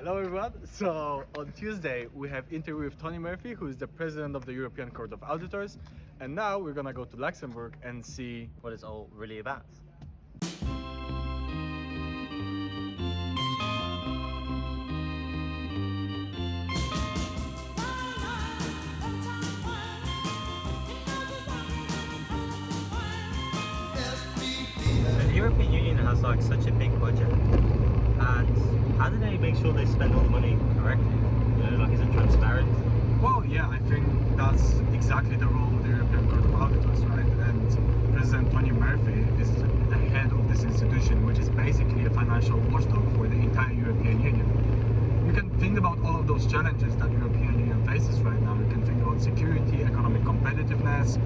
Hello everyone. So on Tuesday we have interview with Tony Murphy, who is the president of the European Court of Auditors, and now we're gonna go to Luxembourg and see what it's all really about. The European Union has like such a big budget, and how do they make sure they spend all the money correctly? Like, is it transparent? Well, yeah, I think that's exactly the role of the European Court of Auditors, right? And President Tony Murphy is the head of this institution, which is basically a financial watchdog for the entire European Union. You can think about all of those challenges that the European Union faces right now. You can think about security, economic competitiveness,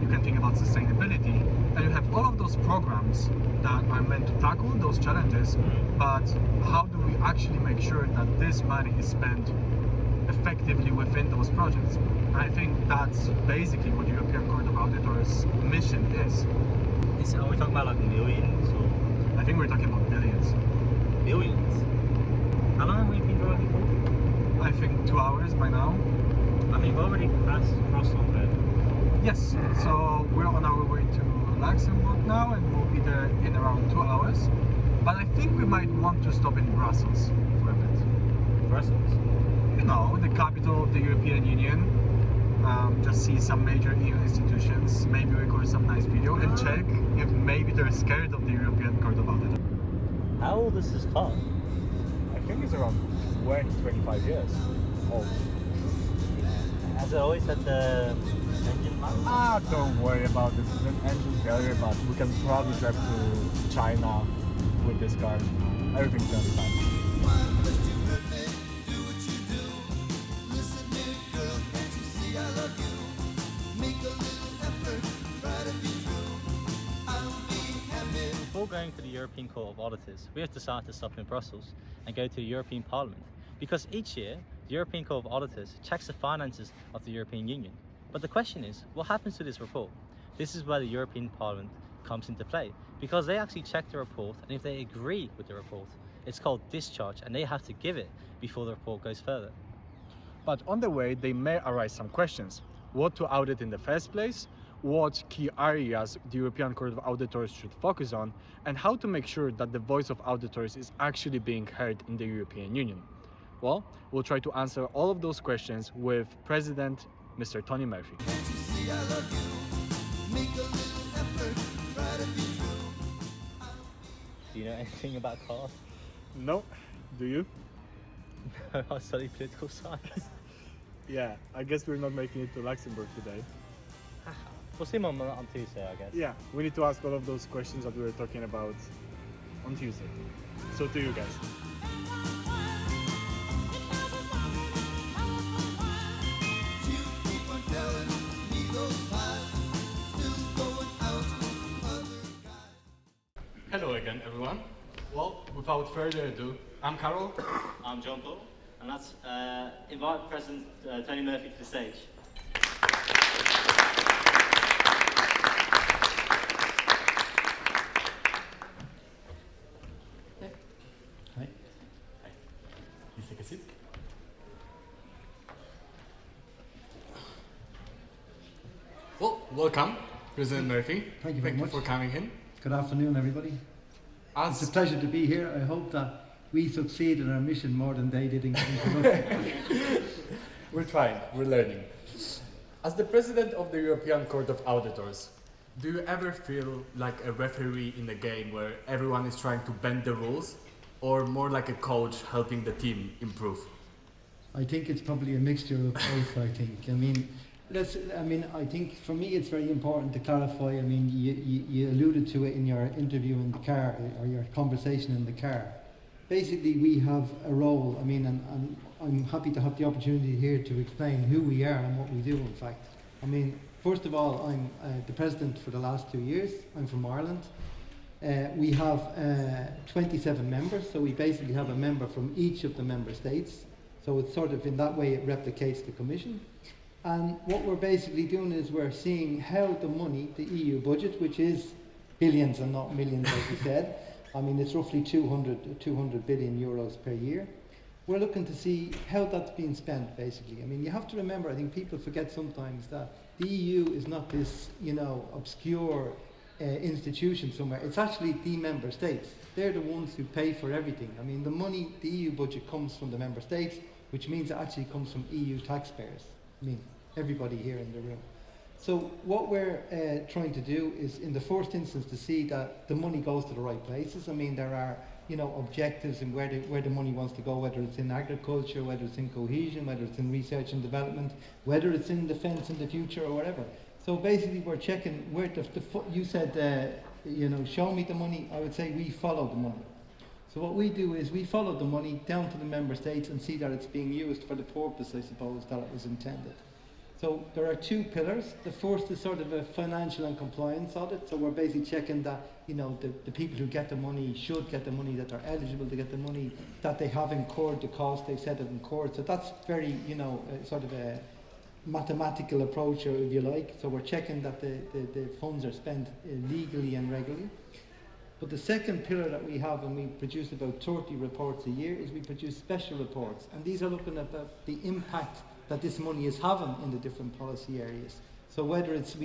you can think about sustainability, and you have all of those programs that are meant to tackle those challenges, but how do we actually make sure that this money is spent effectively within those projects? And I think that's basically what European Court of Auditors' mission is. Are we talking about like millions or? I think we're talking about billions. Billions? How long have we been driving for? I think 2 hours by now. I mean, we've already crossed on there. Yes, so we're on our way to Luxembourg now, and we'll be there in around 2 hours. But I think we might want to stop in Brussels for a bit. Brussels? You know, the capital of the European Union. Just see some major EU institutions, maybe record some nice video and check if maybe they're scared of the European Court of Auditors. How old is this car? I think it's around 25 years old. Has it always had the engine light? Don't worry about this. It's an engine failure, but we can probably drive to China with this car. Everything's gonna be fine. Before going to the European Court of Auditors, we have decided to stop in Brussels and go to the European Parliament, because each year the European Court of Auditors checks the finances of the European Union. But the question is, what happens to this report? This is where the European Parliament comes into play, because they actually check the report, and if they agree with the report, it's called discharge, and they have to give it before the report goes further. But on the way, they may arise some questions. What to audit in the first place? What key areas the European Court of Auditors should focus on, and how to make sure that the voice of auditors is actually being heard in the European Union. Well, we'll try to answer all of those questions with President Mr. Tony Murphy. Do you know anything about cars? No, do you? I study political science. Yeah, I guess we're not making it to Luxembourg today. We'll see them on Tuesday, I guess. Yeah, we need to ask all of those questions that we were talking about on Tuesday. So to you guys. Hello again, everyone. Well, without further ado, I'm Karol. I'm John Paul, and let's invite President Tony Murphy to the stage. Hi. Please take a seat. Well, welcome, President Murphy. Thank you very much for coming in. Good afternoon, everybody. It's a pleasure to be here. I hope that we succeed in our mission more than they did in production. We're trying, we're learning. As the President of the European Court of Auditors, do you ever feel like a referee in a game where everyone is trying to bend the rules, or more like a coach helping the team improve? I think it's probably a mixture of both, I think. I think for me it's very important to clarify. I mean, you alluded to it in your interview in the car, or your conversation in the car. Basically, we have a role. I mean, and I'm happy to have the opportunity here to explain who we are and what we do, in fact. I mean, first of all, I'm the president for the last 2 years. I'm from Ireland. We have 27 members, so we basically have a member from each of the member states. So it's sort of, in that way, it replicates the Commission. And what we're basically doing is we're seeing how the money, the EU budget, which is billions and not millions, as you said, I mean, it's roughly 200 billion euros per year. We're looking to see how that's being spent, basically. I mean, you have to remember, I think people forget sometimes that the EU is not this, obscure institution somewhere. It's actually the member states. They're the ones who pay for everything. I mean, the EU budget comes from the member states, which means it actually comes from EU taxpayers. I mean, everybody here in the room. So what we're trying to do is, in the first instance, to see that the money goes to the right places. I mean, there are objectives in where the money wants to go, whether it's in agriculture, whether it's in cohesion, whether it's in research and development, whether it's in defence in the future or whatever. So basically, we're checking where you said, show me the money. I would say we follow the money. So what we do is we follow the money down to the member states and see that it's being used for the purpose, I suppose, that it was intended. So there are two pillars. The first is sort of a financial and compliance audit. So we're basically checking that the people who get the money should get the money, that they're eligible to get the money, that they have incurred the cost they've said it incurred. So that's very sort of a mathematical approach, or if you like. So we're checking that the funds are spent legally and regularly. But the second pillar that we have, and we produce about 30 reports a year, is we produce special reports. And these are looking at the impact that this money is having in the different policy areas. So whether it's,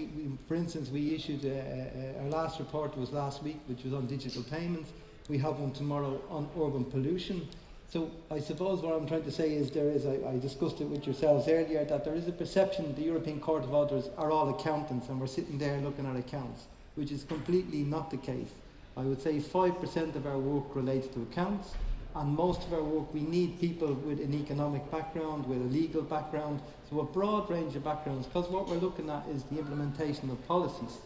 for instance, we issued our last report was last week, which was on digital payments. We have one tomorrow on urban pollution. So I suppose what I'm trying to say is I discussed it with yourselves earlier, that there is a perception the European Court of Auditors are all accountants and we're sitting there looking at accounts, which is completely not the case. I would say 5% of our work relates to accounts, and most of our work, we need people with an economic background, with a legal background, so a broad range of backgrounds, because what we're looking at is the implementation of policies.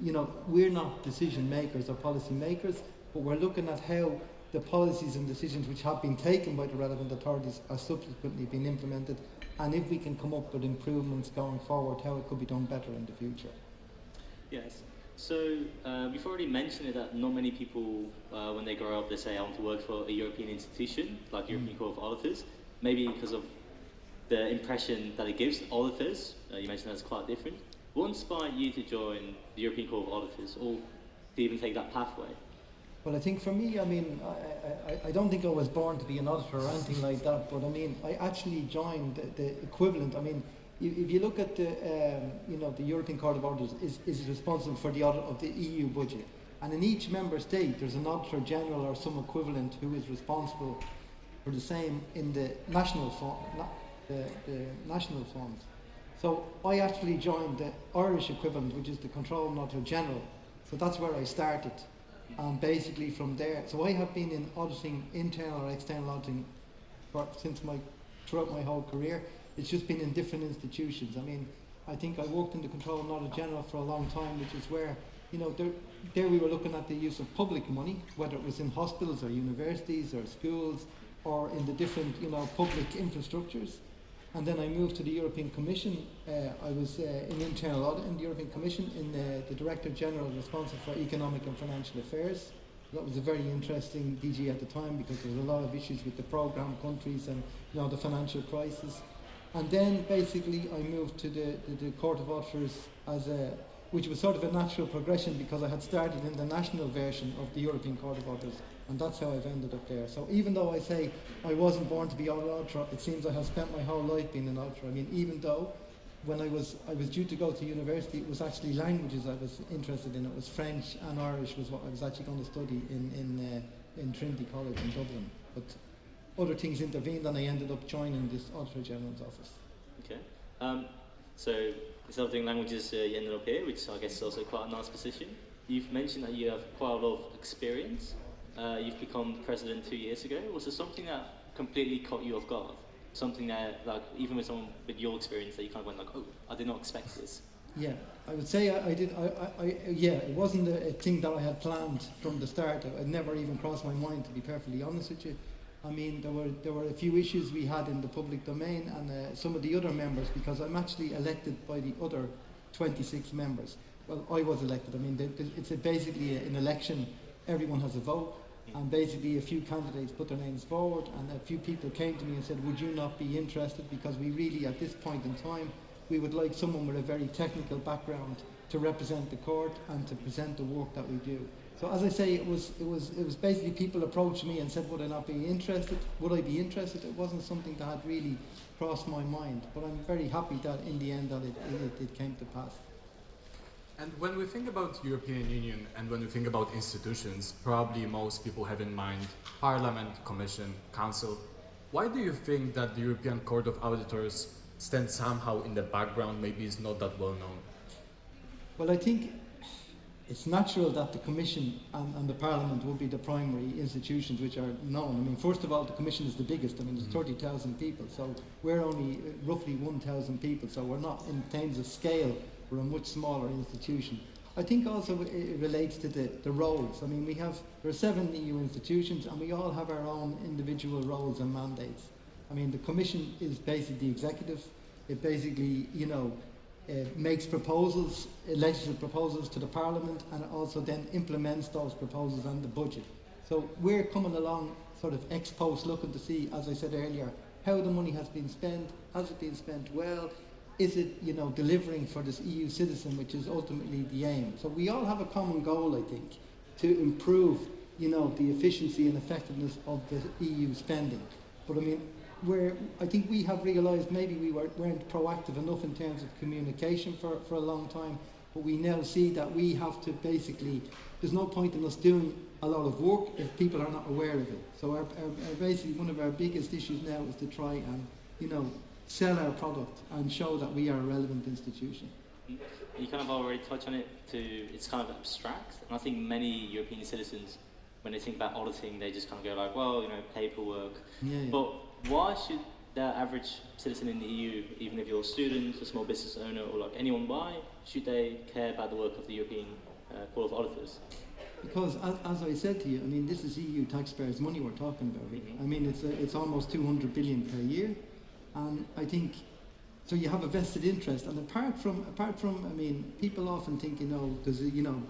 We're not decision makers or policy makers, but we're looking at how the policies and decisions which have been taken by the relevant authorities are subsequently being implemented, and if we can come up with improvements going forward, how it could be done better in the future. Yes. So we've already mentioned it, that not many people, when they grow up, they say, I want to work for a European institution, like European Court of Auditors, maybe because of the impression that it gives auditors. You mentioned that's quite different. What inspired you to join the European Court of Auditors, or to even take that pathway? Well, I think for me, I mean, I don't think I was born to be an auditor or anything like that, but I mean, I actually joined the equivalent. I mean, if you look at the European Court of Auditors is responsible for the audit of the EU budget, and in each member state there's an auditor general or some equivalent who is responsible for the same in the national national funds. So I actually joined the Irish equivalent, which is the Control Auditor General. So that's where I started, and basically from there. So I have been in auditing, internal or external auditing, throughout my whole career. It's just been in different institutions. I mean, I think I worked in the Control Auditor General for a long time, which is where, there we were looking at the use of public money, whether it was in hospitals or universities or schools or in the different, public infrastructures. And then I moved to the European Commission. I was in internal audit in the European Commission, in the Director General responsible for economic and financial affairs. That was a very interesting DG at the time, because there was a lot of issues with the programme countries and the financial crisis. And then basically I moved to the Court of Auditors which was sort of a natural progression, because I had started in the national version of the European Court of Auditors, and that's how I've ended up there. So even though I say I wasn't born to be an auditor, it seems I have spent my whole life being an auditor. I mean, even though when I was due to go to university, it was actually languages I was interested in. It was French and Irish was what I was actually going to study in Trinity College in Dublin. But other things intervened, and I ended up joining this Auditor General's office. Okay. So instead of doing languages, you ended up here, which I guess is also quite a nice position. You've mentioned that you have quite a lot of experience. You've become president 2 years ago. Was there something that completely caught you off guard? Something that, like, even with someone with your experience, that you kind of went like, oh, I did not expect this? Yeah, I would say I did. Yeah, it wasn't a thing that I had planned from the start. It never even crossed my mind, to be perfectly honest with you. I mean, there were a few issues we had in the public domain, and some of the other members, because I'm actually elected by the other 26 members. Well, I was elected. I mean, it's basically an election. Everyone has a vote, and basically a few candidates put their names forward, and a few people came to me and said, would you not be interested, because we really, at this point in time, we would like someone with a very technical background to represent the court and to present the work that we do. So as I say, it was basically people approached me and said, would I be interested? It wasn't something that had really crossed my mind, but I'm very happy that in the end that it came to pass. And when we think about European Union and when we think about institutions, probably most people have in mind Parliament, Commission, Council. Why do you think that the European Court of Auditors stands somehow in the background, maybe is not that well known? Well, I think it's natural that the Commission and the Parliament will be the primary institutions which are known. I mean, first of all, the Commission is the biggest. I mean, there's 30,000 people, so we're only roughly 1,000 people, so we're not, in terms of scale, we're a much smaller institution. I think also it relates to the roles. I mean, there are 7 EU institutions and we all have our own individual roles and mandates. I mean, the Commission is basically the executive. It basically, makes proposals, legislative proposals to the Parliament, and it also then implements those proposals and the budget. So we're coming along sort of ex post looking to see, as I said earlier, how the money has been spent, has it been spent well, is it delivering for this EU citizen, which is ultimately the aim. So we all have a common goal, I think, to improve the efficiency and effectiveness of the EU spending. But I mean, I think we have realised maybe we weren't proactive enough in terms of communication for a long time, but we now see that we have to basically, there's no point in us doing a lot of work if people are not aware of it. So our basically one of our biggest issues now is to try and sell our product and show that we are a relevant institution. You kind of already touched on it, it's kind of abstract, and I think many European citizens, when they think about auditing, they just kind of go like, well, paperwork. Yeah. But why should the average citizen in the EU, even if you're a student, a small business owner, or like anyone, why should they care about the work of the European Court of Auditors? Because, as I said to you, I mean, this is EU taxpayers' money we're talking about here. I mean, it's almost 200 billion per year, and I think so. You have a vested interest, and apart from, I mean, people often think, there's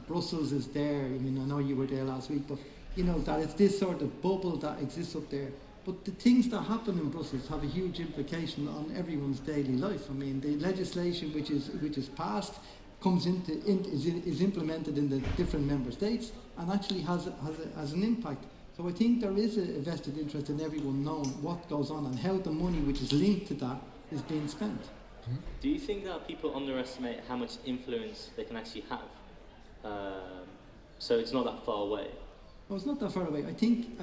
Brussels is there. I mean, I know you were there last week, but that it's this sort of bubble that exists up there. But the things that happen in Brussels have a huge implication on everyone's daily life. I mean, the legislation which is passed is implemented in the different member states and actually has an impact. So I think there is a vested interest in everyone knowing what goes on and how the money which is linked to that is being spent. Do you think that people underestimate how much influence they can actually have? So it's not that far away. Well, it's not that far away. I think,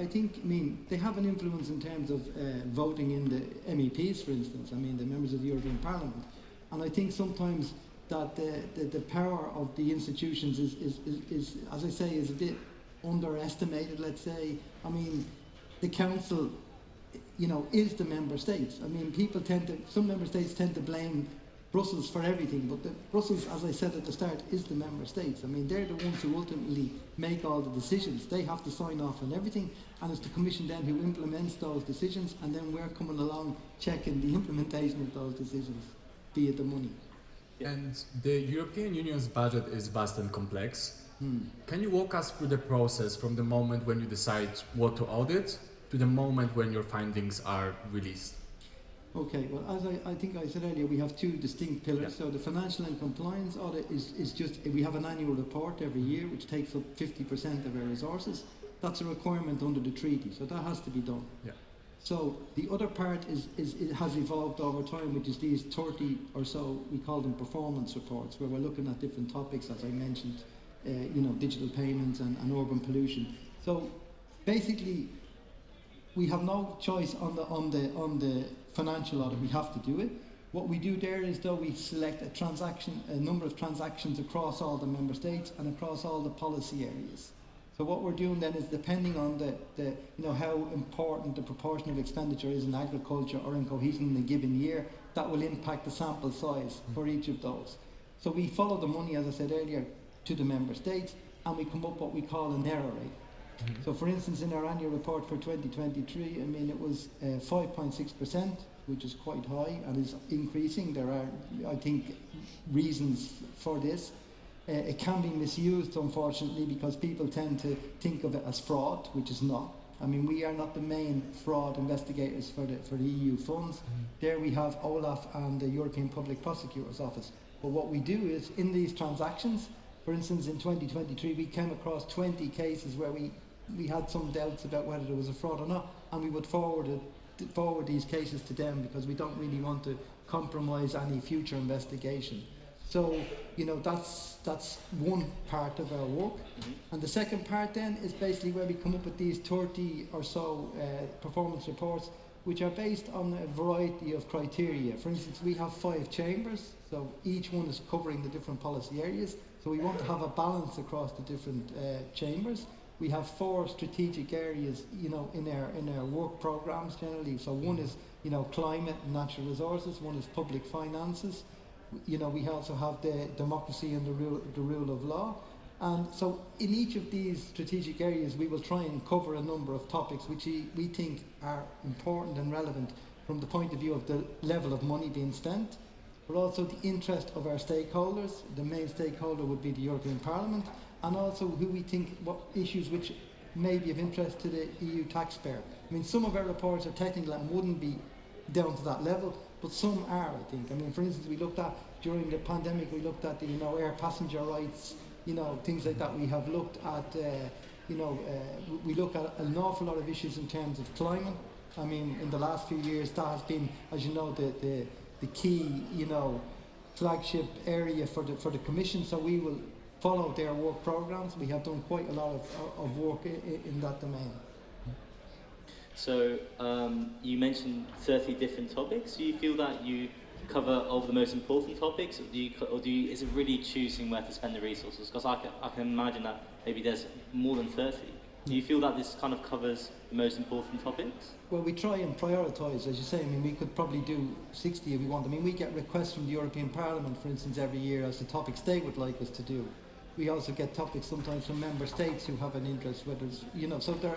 they have an influence in terms of voting in the MEPs, for instance. I mean, the members of the European Parliament. And I think sometimes that the power of the institutions is, as I say, is a bit underestimated, let's say. I mean, the Council, is the member states. I mean, some member states tend to blame Brussels for everything, but Brussels, as I said at the start, is the member states. I mean, they're the ones who ultimately make all the decisions. They have to sign off on everything, and it's the Commission then who implements those decisions, and then we're coming along checking the implementation of those decisions, be it the money. And the European Union's budget is vast and complex. Can you walk us through the process from the moment when you decide what to audit to the moment when your findings are released? Okay, well, as I think I said earlier, we have 2 distinct pillars. Yeah. So the financial and compliance audit is just, we have an annual report every year which takes up 50% of our resources. That's a requirement under the treaty, so that has to be done. Yeah. So the other part it has evolved over time, which is these 30 or so, we call them performance reports, where we're looking at different topics, as I mentioned, digital payments and urban pollution. So basically, we have no choice on the financial audit. We have to do it. What we do there is, though, we select a number of transactions across all the member states and across all the policy areas. So what we're doing then is, depending on how important the proportion of expenditure is in agriculture or in cohesion in a given year, that will impact the sample size for each of those. So we follow the money, as I said earlier, to the member states, and we come up what we call an error rate. So for instance, in our annual report for 2023, I mean, it was 5.6%, which is quite high and is increasing. There are, I think, reasons for this. It can be misused, unfortunately, because people tend to think of it as fraud, which is not. I mean, we are not the main fraud investigators for the EU funds. There we have Olaf and the European Public Prosecutor's Office. But what we do is, in these transactions, for instance, in 2023, we came across 20 cases where we had some doubts about whether there was a fraud or not, and we would forward these cases to them because we don't really want to compromise any future investigation. So, you know, that's one part of our work. And the second part then is basically where we come up with these 30 or so performance reports, which are based on a variety of criteria. For instance, we have 5 chambers, so each one is covering the different policy areas. So we want to have a balance across the different chambers. We have 4 strategic areas, you know, in our work programs generally. So one is, you know, climate and natural resources. One is public finances. You know, we also have the democracy and the rule of law. And so in each of these strategic areas, we will try and cover a number of topics which we think are important and relevant from the point of view of the level of money being spent, but also the interest of our stakeholders. The main stakeholder would be the European Parliament, and also who we think, what issues which may be of interest to the EU taxpayer. I mean, some of our reports are technical and wouldn't be down to that level, but some are, I think. I mean, for instance, we looked at, during the pandemic, we looked at the, you know, air passenger rights, you know, things like that. We have looked at, we look at an awful lot of issues in terms of climate. I mean, in the last few years, that has been, as you know, the key, you know, flagship area for the Commission. So we will follow their work programs. We have done quite a lot of work in that domain. So you mentioned 30 different topics. Do you feel that you cover all the most important topics, or is it really choosing where to spend the resources? Because I can imagine that maybe there's more than 30. Do you feel that this kind of covers the most important topics? Well, we try and prioritise, as you say. I mean, we could probably do 60 if we want. I mean, we get requests from the European Parliament, for instance, every year as to topics they would like us to do. We also get topics sometimes from member states who have an interest, whether it's, you know, so there.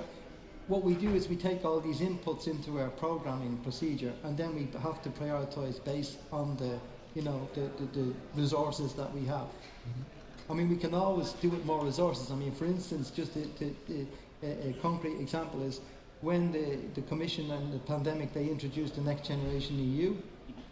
What we do is we take all these inputs into our programming procedure, and then we have to prioritise based on the, you know, the resources that we have. I mean, we can always do with more resources. I mean, for instance, just a concrete example is when the Commission and the pandemic, they introduced the Next Generation EU.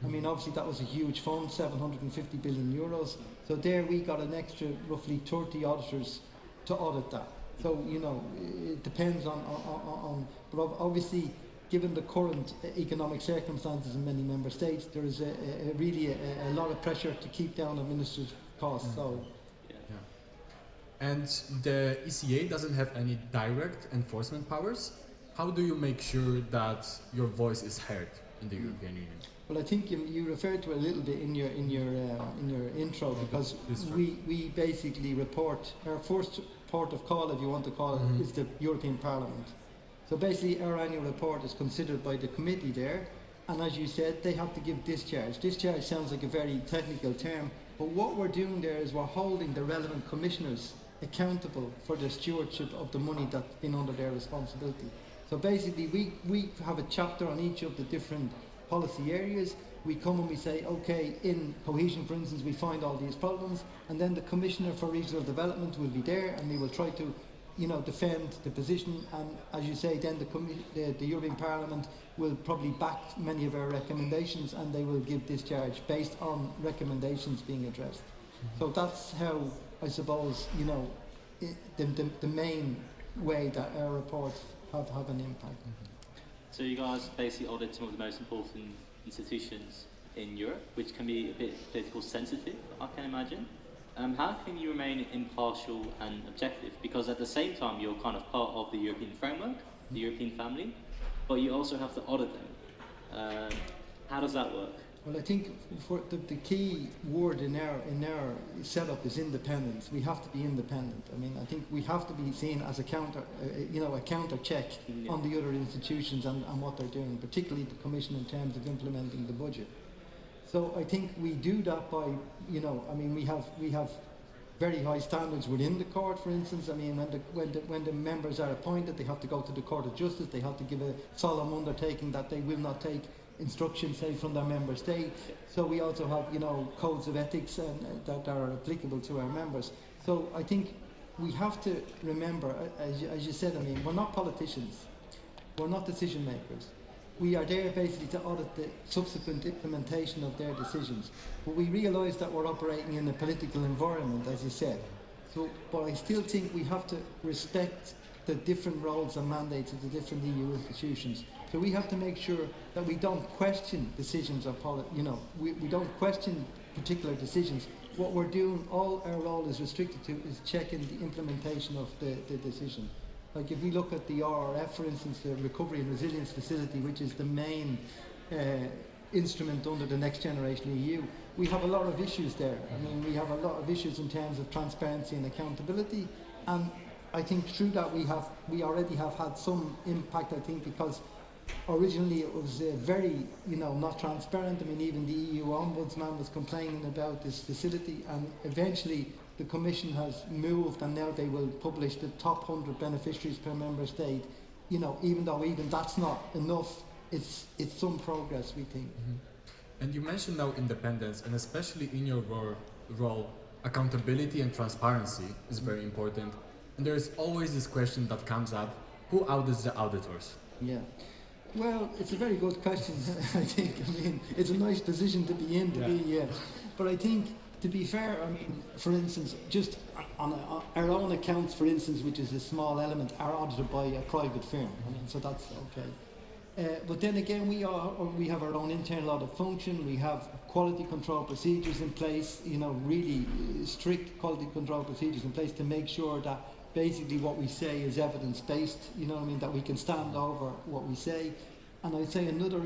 I mean, obviously that was a huge fund, 750 billion euros. So there we got an extra roughly 30 auditors to audit that. So, you know, it depends on but obviously, given the current economic circumstances in many member states, there is really a lot of pressure to keep down administrative costs. So. And the ECA doesn't have any direct enforcement powers. How do you make sure that your voice is heard in the European Union? Well, I think you referred to it a little bit in your intro, because we basically report, our first port of call, if you want to call it, is the European Parliament. So basically our annual report is considered by the committee there, and as you said, they have to give discharge. Discharge sounds like a very technical term, but what we're doing there is we're holding the relevant commissioners accountable for the stewardship of the money that's been under their responsibility. So basically we have a chapter on each of the different policy areas. We come and we say, okay, in cohesion, for instance, we find all these problems, and then the Commissioner for Regional Development will be there, and we will try to, you know, defend the position. And as you say, then the European Parliament will probably back many of our recommendations, and they will give discharge based on recommendations being addressed. So that's how, I suppose, you know, the main way that our reports have an impact. So you guys basically audit some of the most important institutions in Europe, which can be a bit political sensitive, I can imagine. How can you remain impartial and objective? Because at the same time, you're kind of part of the European framework, the European family, but you also have to audit them. How does that work? Well, I think for the key word in our setup is independence. We have to be independent. I mean, I think we have to be seen as a counter check on the other institutions and what they're doing, particularly the Commission in terms of implementing the budget. So I think we do that by, you know, I mean, we have very high standards within the court, for instance. I mean, when the members are appointed, they have to go to the Court of Justice. They have to give a solemn undertaking that they will not take instructions, say, from their member state. So we also have, you know, codes of ethics and that are applicable to our members. So I think we have to remember, as you said, I mean, we're not politicians, we're not decision makers. we are there basically to audit the subsequent implementation of their decisions. But we realise that we're operating in a political environment, as you said. So, but I still think we have to respect the different roles and mandates of the different EU institutions. So we have to make sure that we don't question decisions or we don't question particular decisions. What we're doing, all our role is restricted to is checking the implementation of the decision. Like if we look at the RRF, for instance, the Recovery and Resilience Facility, which is the main instrument under the Next Generation EU, we have a lot of issues there. I mean, we have a lot of issues in terms of transparency and accountability, and I think through that we already have had some impact, I think, because originally it was very, not transparent. I mean, even the EU Ombudsman was complaining about this facility, and eventually the Commission has moved, and now they will publish the top 100 beneficiaries per member state. Even though even that's not enough, it's some progress, we think. And you mentioned now independence, and especially in your role, accountability and transparency is very important. And there's always this question that comes up: who audits the auditors? Yeah. Well, it's a very good question. I think. I mean, it's a nice position to be in. But I think, to be fair, I mean, for instance, just on our own accounts, for instance, which is a small element, are audited by a private firm. I mean, so that's okay. But then again, we have our own internal audit function. We have quality control procedures in place. Really strict quality control procedures in place to make sure that basically what we say is evidence based. That we can stand over what we say. And I'd say another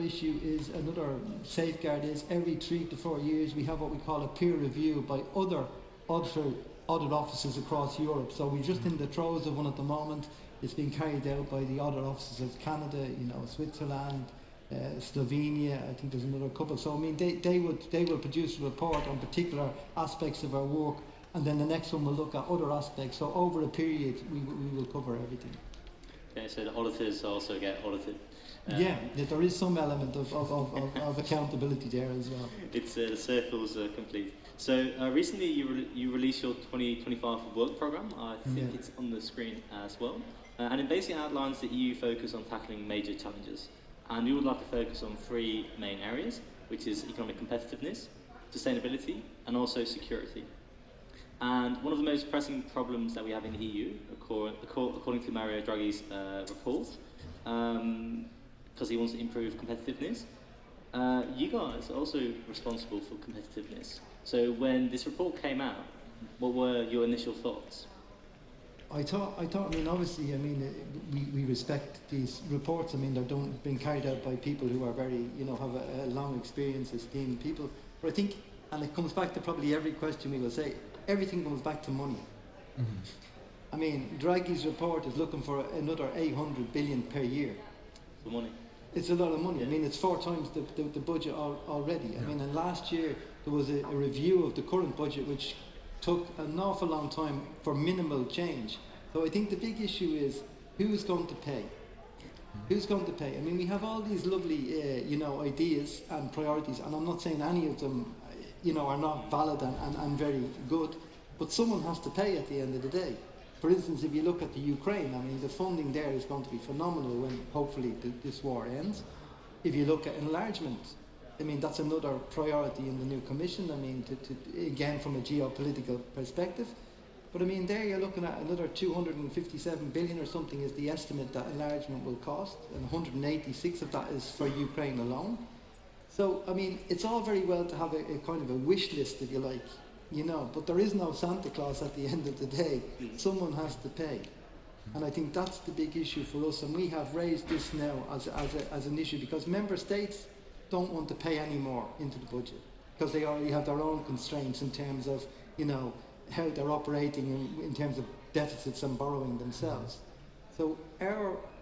safeguard is every 3 to 4 years we have what we call a peer review by other audit offices across Europe. So we're just in the throes of one at the moment. It's being carried out by the audit offices of Canada, Switzerland, Slovenia. I think there's another couple. So I mean, they will produce a report on particular aspects of our work, and then the next one will look at other aspects. So over a period, we will cover everything. Okay, so the auditors also get audited. There is some element of accountability there as well. It's the circles are complete. So recently you released your 2025 work program. I think it's on the screen as well. And it basically outlines the EU focus on tackling major challenges. And we would like to focus on 3 main areas, which is economic competitiveness, sustainability, and also security. And one of the most pressing problems that we have in the EU, according to Mario Draghi's report, because he wants to improve competitiveness, you guys are also responsible for competitiveness. So when this report came out, what were your initial thoughts? I thought. I mean, obviously, we respect these reports. I mean, they're being carried out by people who are very, have a long experience, esteemed people. But I think, and it comes back to probably every question we will say, everything comes back to money. I mean, Draghi's report is looking for another 800 billion per year. For money. It's a lot of money. I mean, it's 4 times the budget already. I mean, and last year there was a review of the current budget which took an awful long time for minimal change. So I think the big issue is who's going to pay? Who's going to pay? I mean, we have all these lovely, ideas and priorities, and I'm not saying any of them, are not valid and very good, but someone has to pay at the end of the day. For instance, if you look at the Ukraine, I mean, the funding there is going to be phenomenal when hopefully this war ends. If you look at enlargement, I mean, that's another priority in the new commission. I mean, to again, from a geopolitical perspective. But I mean, there you're looking at another 257 billion or something is the estimate that enlargement will cost, and 186 of that is for Ukraine alone. So, I mean, it's all very well to have a kind of a wish list, if you like, but there is no Santa Claus at the end of the day. Someone has to pay. And I think that's the big issue for us, and we have raised this now as an issue because member states don't want to pay any more into the budget because they already have their own constraints in terms of, how they're operating in terms of deficits and borrowing themselves. So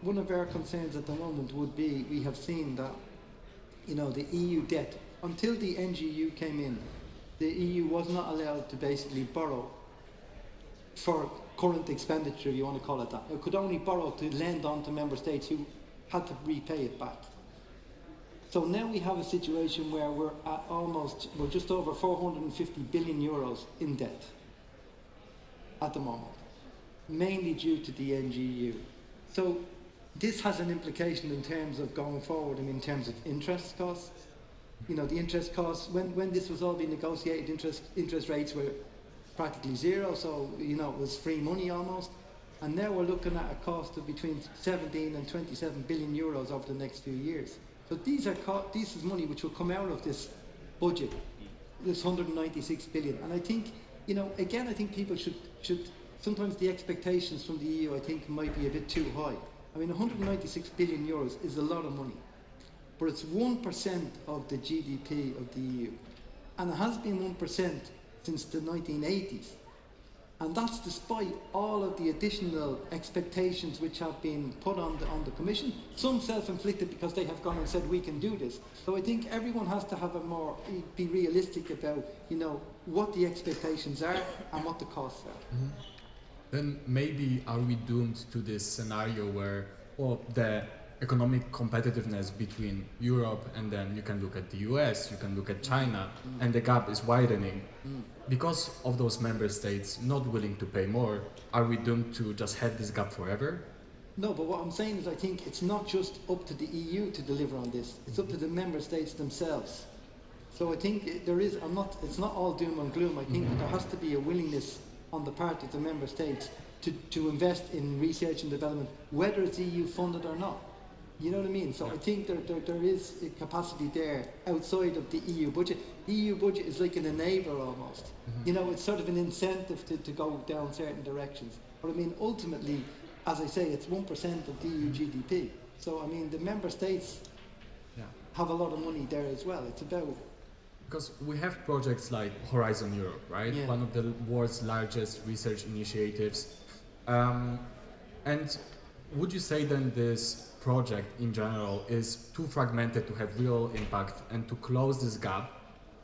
one of our concerns at the moment would be, we have seen that, the EU debt, until the NGU came in, the EU was not allowed to basically borrow for current expenditure, if you want to call it that. It could only borrow to lend on to member states who had to repay it back. So now we have a situation where we're just over 450 billion euros in debt at the moment, mainly due to the NGU. So this has an implication in terms of going forward, I mean, in terms of interest costs. You know, the interest costs, when this was all being negotiated, interest rates were practically zero, so, you know, it was free money almost. And now we're looking at a cost of between 17 and 27 billion euros over the next few years. So this is money which will come out of this budget, this 196 billion. And I think, you know, again, I think people should sometimes the expectations from the EU, I think, might be a bit too high. I mean, 196 billion euros is a lot of money, but it's 1% of the GDP of the EU. And it has been 1% since the 1980s. And that's despite all of the additional expectations which have been put on the Commission, some self-inflicted because they have gone and said we can do this. So I think everyone has to have be realistic about, you know, what the expectations are and what the costs are. Mm-hmm. Then maybe are we doomed to this scenario where, well, the economic competitiveness between Europe and then you can look at the US, you can look at China, and the gap is widening. Because of those member states not willing to pay more, are we doomed to just have this gap forever? No, but what I'm saying is I think it's not just up to the EU to deliver on this, it's up to the member states themselves. So I think it's not all doom and gloom. I think there has to be a willingness on the part of the member states to invest in research and development, whether it's EU funded or not. You know what I mean? So I think there is a capacity there outside of the EU budget. The EU budget is like an enabler almost. You know, it's sort of an incentive to go down certain directions. But I mean, ultimately, as I say, it's 1% of the EU GDP. So I mean, the member states have a lot of money there as well. It's about... Because we have projects like Horizon Europe, right? Yeah. One of the world's largest research initiatives. And would you say then this project in general is too fragmented to have real impact and to close this gap,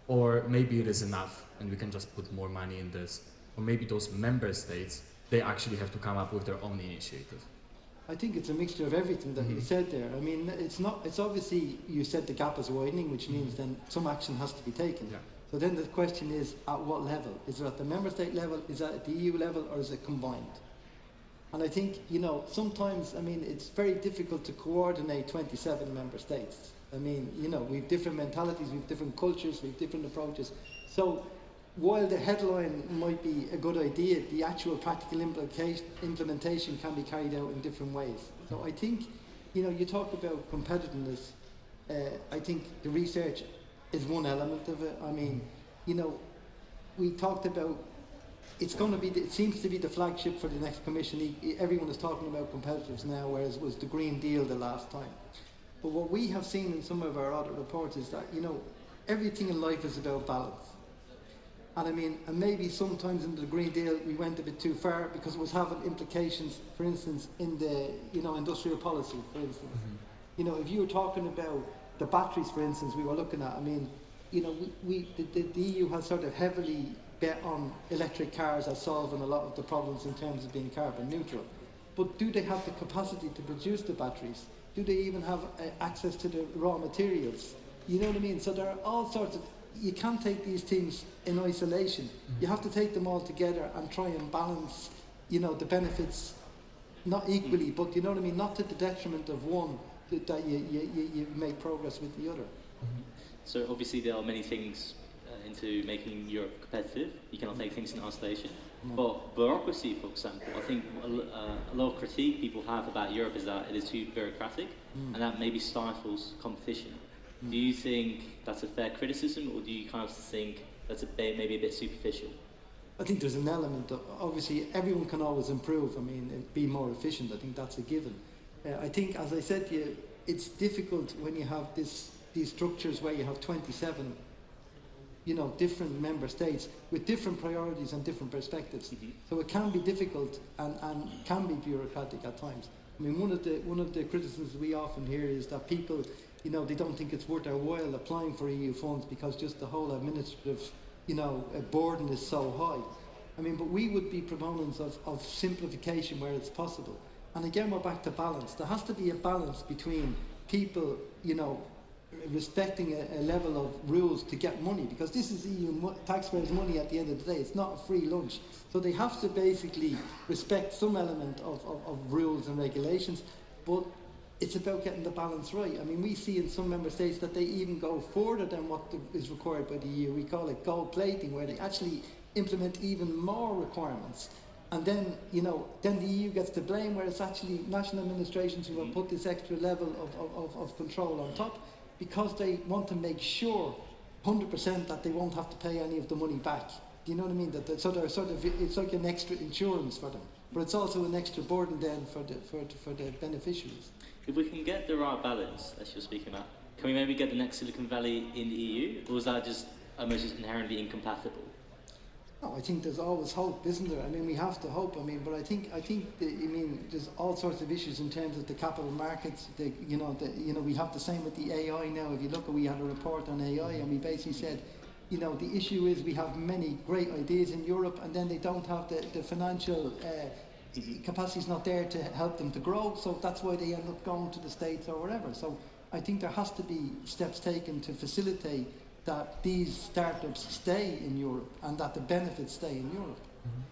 or maybe it is enough and we can just put more money in this, or maybe those member states, they actually have to come up with their own initiative? I think it's a mixture of everything that you said there. I mean, it's obviously, you said the gap is widening, which means then some action has to be taken. Yeah. So then the question is, at what level? Is it at the member state level, is it at the EU level, or is it combined? And I think, you know, sometimes, I mean, it's very difficult to coordinate 27 member states. I mean, you know, we've different mentalities, we've different cultures, we've different approaches. So while the headline might be a good idea, the actual practical implementation can be carried out in different ways. So I think, you know, you talk about competitiveness, I think the research is one element of it. I mean, you know, we talked about it seems to be the flagship for the next commission. Everyone is talking about competitiveness now, whereas it was the Green Deal the last time. But what we have seen in some of our audit reports is that, you know, everything in life is about balance. And I mean, and maybe sometimes in the Green Deal we went a bit too far because it was having implications, for instance, in the, you know, industrial policy, for instance. You know, if you were talking about the batteries, for instance, we were looking at, I mean, you know, the EU has sort of heavily bet on electric cars as solving a lot of the problems in terms of being carbon neutral. But do they have the capacity to produce the batteries? Do they even have access to the raw materials? You know what I mean? So there are all sorts of, you can't take these things in isolation. You have to take them all together and try and balance, you know, the benefits, not equally, but you know what I mean, not to the detriment of one, that you make progress with the other. So obviously there are many things into making Europe competitive. You cannot take things in isolation. But bureaucracy, for example, I think a lot of critique people have about Europe is that it is too bureaucratic and that maybe stifles competition. Do you think that's a fair criticism, or do you kind of think that's maybe a bit superficial? I think there's an element of, obviously everyone can always improve, I mean, be more efficient. I think that's a given. I think, as I said to you, it's difficult when you have these structures where you have 27, you know, different member states with different priorities and different perspectives. So it can be difficult and can be bureaucratic at times. I mean, one of the criticisms we often hear is that people, you know, they don't think it's worth their while applying for EU funds because just the whole administrative, you know, burden is so high. I mean, but we would be proponents of simplification where it's possible. And again, we're back to balance. There has to be a balance between people, you know, respecting a level of rules to get money, because this is EU taxpayers' money at the end of the day. It's not a free lunch. So they have to basically respect some element of rules and regulations, but it's about getting the balance right. I mean, we see in some member states that they even go further than what is required by the EU. We call it gold plating, where they actually implement even more requirements. And then, then the EU gets to blame, where it's actually national administrations who have put this extra level of control on top, because they want to make sure 100% that they won't have to pay any of the money back. Do you know what I mean? So they're it's like an extra insurance for them, but it's also an extra burden then for the beneficiaries. If we can get the right balance, as you're speaking about, can we maybe get the next Silicon Valley in the EU, or is that just almost just inherently incompatible? No, I think there's always hope, isn't there? I mean, we have to hope. I mean, but I think there's all sorts of issues in terms of the capital markets. We have the same with the AI now. If you look, we had a report on AI, and we basically said, the issue is we have many great ideas in Europe, and then they don't have the financial capacity is not there to help them to grow. So that's why they end up going to the States or wherever. So I think there has to be steps taken to facilitate that these startups stay in Europe and that the benefits stay in Europe.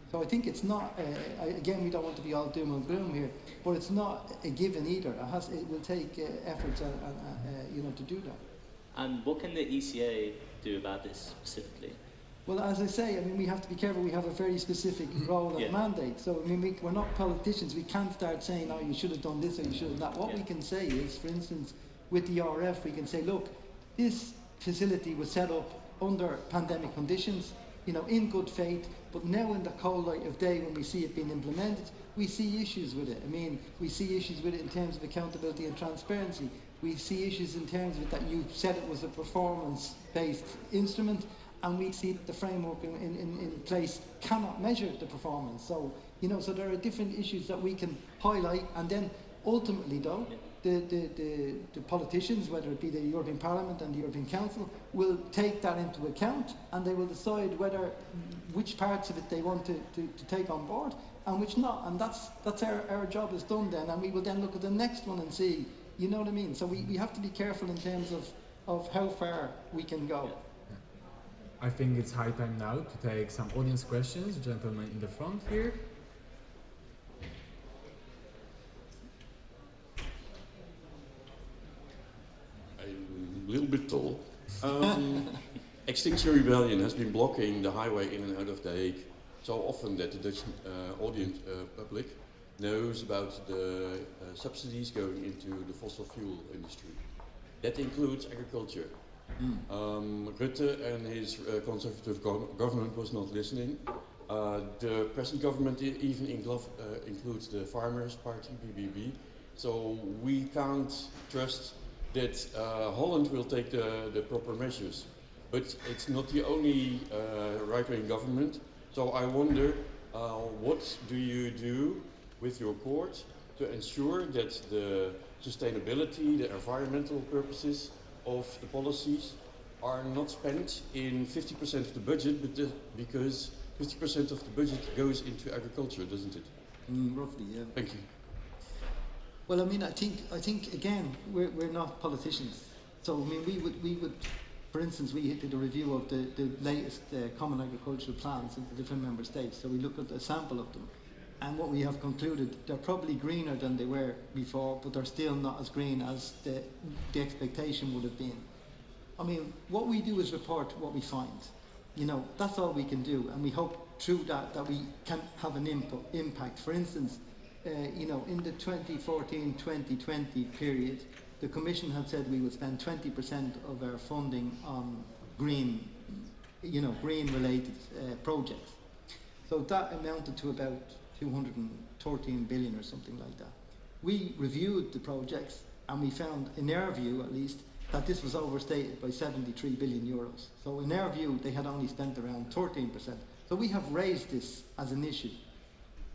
So I think it's not, again, we don't want to be all doom and gloom here, but it's not a given either. It will take efforts to do that. And what can the ECA do about this specifically? Well, as I say, I mean, we have to be careful. We have a very specific role and mandate. So, I mean, we're not politicians. We can't start saying, you should have done this or you should have that. What we can say is, for instance, with the RF, we can say, look, this facility was set up under pandemic conditions, in good faith, but now in the cold light of day when we see it being implemented, we see issues with it. I mean, we see issues with it in terms of accountability and transparency. We see issues in terms of it that you said it was a performance-based instrument, and we see that the framework in place cannot measure the performance. So, so there are different issues that we can highlight, and then ultimately, though, the politicians, whether it be the European Parliament and the European Council, will take that into account, and they will decide which parts of it they want to take on board and which not. And that's our job is done then, and we will then look at the next one and see, you know what I mean? So we have to be careful in terms of how far we can go. I think it's high time now to take some audience questions. Gentleman in the front here. A little bit tall. Extinction Rebellion has been blocking the highway in and out of The Hague so often that the Dutch audience public knows about the subsidies going into the fossil fuel industry. That includes agriculture. Rutte and his conservative government was not listening. The present government even includes the Farmers Party, BBB. So we can't trust that Holland will take the proper measures. But it's not the only right-wing government. So I wonder, what do you do with your court to ensure that the sustainability, the environmental purposes of the policies are not spent in 50% of the budget, because 50% of the budget goes into agriculture, doesn't it? Roughly, yeah. Thank you. Well, I mean, I think again, we're not politicians. So I mean, we would, for instance, we did a review of the latest common agricultural plans in the different member states. So we looked at a sample of them, and what we have concluded, they're probably greener than they were before, but they're still not as green as the expectation would have been. I mean, what we do is report what we find. That's all we can do, and we hope through that we can have an impact. For instance, in the 2014-2020 period, the Commission had said we would spend 20% of our funding on green-related projects. So that amounted to about 213 billion or something like that. We reviewed the projects, and we found, in our view at least, that this was overstated by 73 billion euros. So in our view, they had only spent around 13%. So we have raised this as an issue.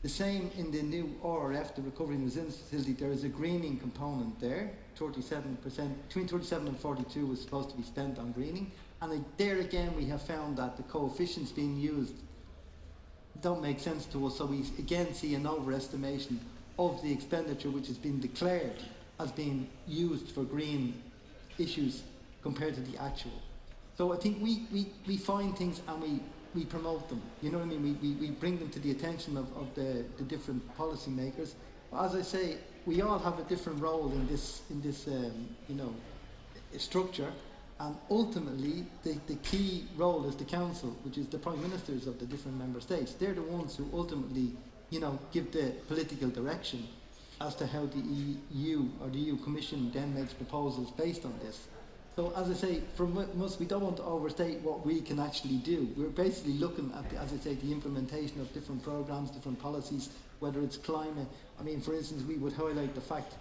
The same in the new RRF, the Recovery and Resilience Facility, there is a greening component there. 37%, between 37 and 42 was supposed to be spent on greening. And there again, we have found that the coefficients being used don't make sense to us. So we again see an overestimation of the expenditure which has been declared as being used for green issues compared to the actual. So I think we find things and we promote them. You know what I mean? We bring them to the attention of the different policy makers, As I say, we all have a different role in this structure, and ultimately the key role is the council, which is the prime ministers of the different member states. They're the ones who ultimately, give the political direction as to how the EU or the EU Commission then makes proposals based on this. So as I say, from us, we don't want to overstate what we can actually do. We're basically looking at, the implementation of different programs, different policies, whether it's climate. I mean, for instance, we would highlight the fact,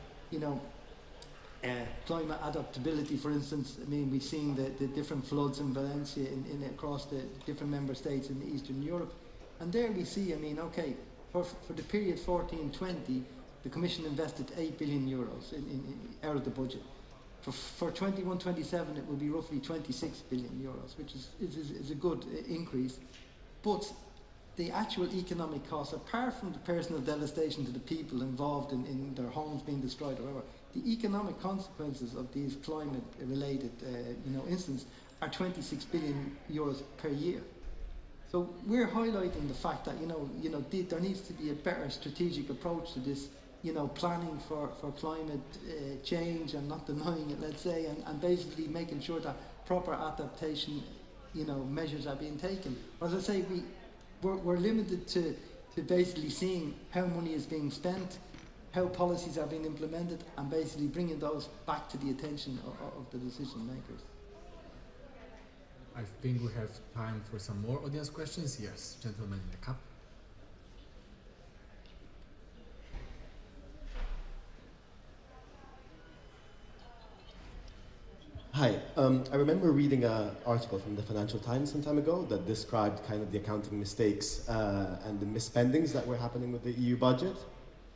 climate adaptability, for instance. I mean, we've seen the different floods in Valencia across the different member states in Eastern Europe. And there we see, for the period 14-20, the Commission invested 8 billion euros out of the budget. For 21-27, it will be roughly 26 billion euros, which is a good increase. But the actual economic costs, apart from the personal devastation to the people involved in their homes being destroyed or whatever, the economic consequences of these climate-related incidents are 26 billion euros per year. So we're highlighting the fact that there needs to be a better strategic approach to this. Planning for climate change and not denying it, let's say, and basically making sure that proper adaptation, measures are being taken. As I say, we're limited to basically seeing how money is being spent, how policies are being implemented, and basically bringing those back to the attention of the decision makers. I think we have time for some more audience questions. Yes, gentleman in the cap. Hi, I remember reading an article from the Financial Times some time ago that described kind of the accounting mistakes and the misspendings that were happening with the EU budget.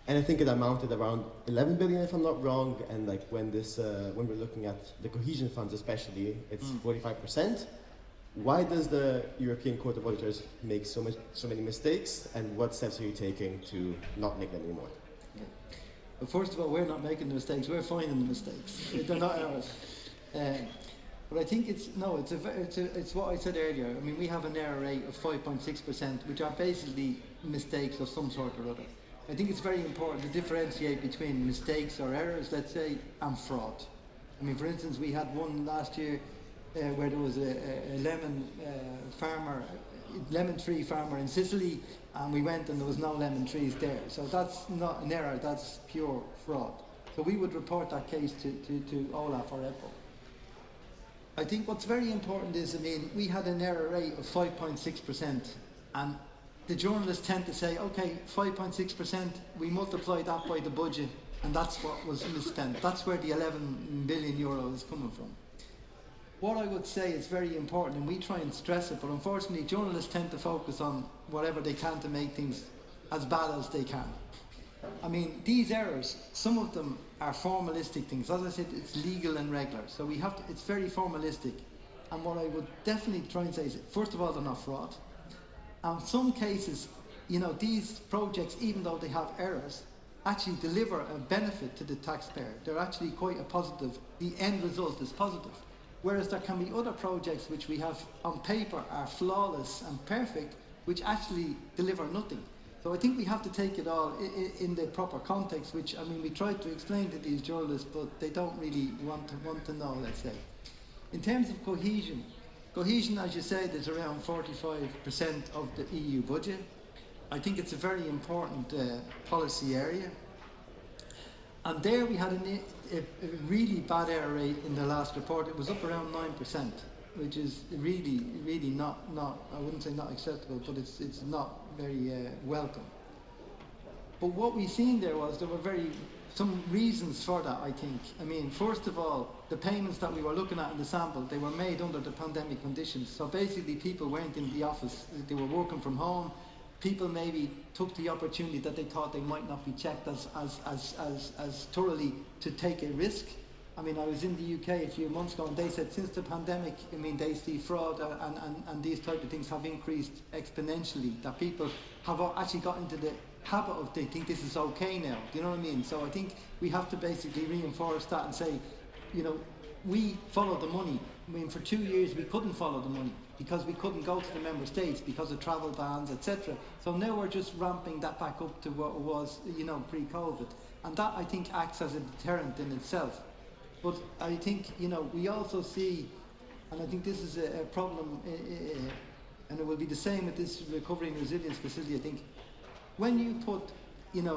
And I think it amounted around 11 billion, if I'm not wrong. And like when we're looking at the cohesion funds especially, it's 45%. Why does the European Court of Auditors make so many mistakes, and what steps are you taking to not make them anymore? Yeah. Well, first of all, we're not making the mistakes, we're finding the mistakes. They're not ours. But I think it's what I said earlier. I mean, we have an error rate of 5.6%, which are basically mistakes of some sort or other. I think it's very important to differentiate between mistakes or errors, let's say, and fraud. I mean, for instance, we had one last year where there was a lemon tree farmer in Sicily, and we went and there was no lemon trees there. So that's not an error, that's pure fraud. So we would report that case to Olaf or EPO. I think what's very important is, we had an error rate of 5.6%, and the journalists tend to say, okay, 5.6%, we multiply that by the budget, and that's what was misspent. That's where the 11 billion euro is coming from. What I would say is very important, and we try and stress it, but unfortunately journalists tend to focus on whatever they can to make things as bad as they can. These errors, some of them are formalistic things. As I said, it's legal and regular, so it's very formalistic. And what I would definitely try and say is, first of all, they're not fraud. And some cases, these projects, even though they have errors, actually deliver a benefit to the taxpayer. They're actually quite a positive. The end result is positive. Whereas there can be other projects which we have on paper are flawless and perfect, which actually deliver nothing. So I think we have to take it all in the proper context, which, we try to explain to these journalists, but they don't really want to know, let's say. In terms of cohesion, as you said, is around 45% of the EU budget. I think it's a very important policy area. And there we had a really bad error rate in the last report. It was up around 9%, which is really not I wouldn't say not acceptable, but it's not very welcome. But what we seen there were some reasons for that, I think. First of all, the payments that we were looking at in the sample, they were made under the pandemic conditions. So basically people weren't in the office, they were working from home. People maybe took the opportunity that they thought they might not be checked as thoroughly to take a risk. I was in the UK a few months ago, and they said since the pandemic, they see fraud and these type of things have increased exponentially, that people have actually got into the habit of they think this is okay now. Do you know what I mean? So I think we have to basically reinforce that and say, we follow the money. For 2 years we couldn't follow the money. because we couldn't go to the member states because of travel bans, etc. So now we're just ramping that back up to what it was, pre-COVID. And that, I think, acts as a deterrent in itself. But I think, we also see, and I think this is a problem, and it will be the same with this recovery and resilience facility, I think, when you put,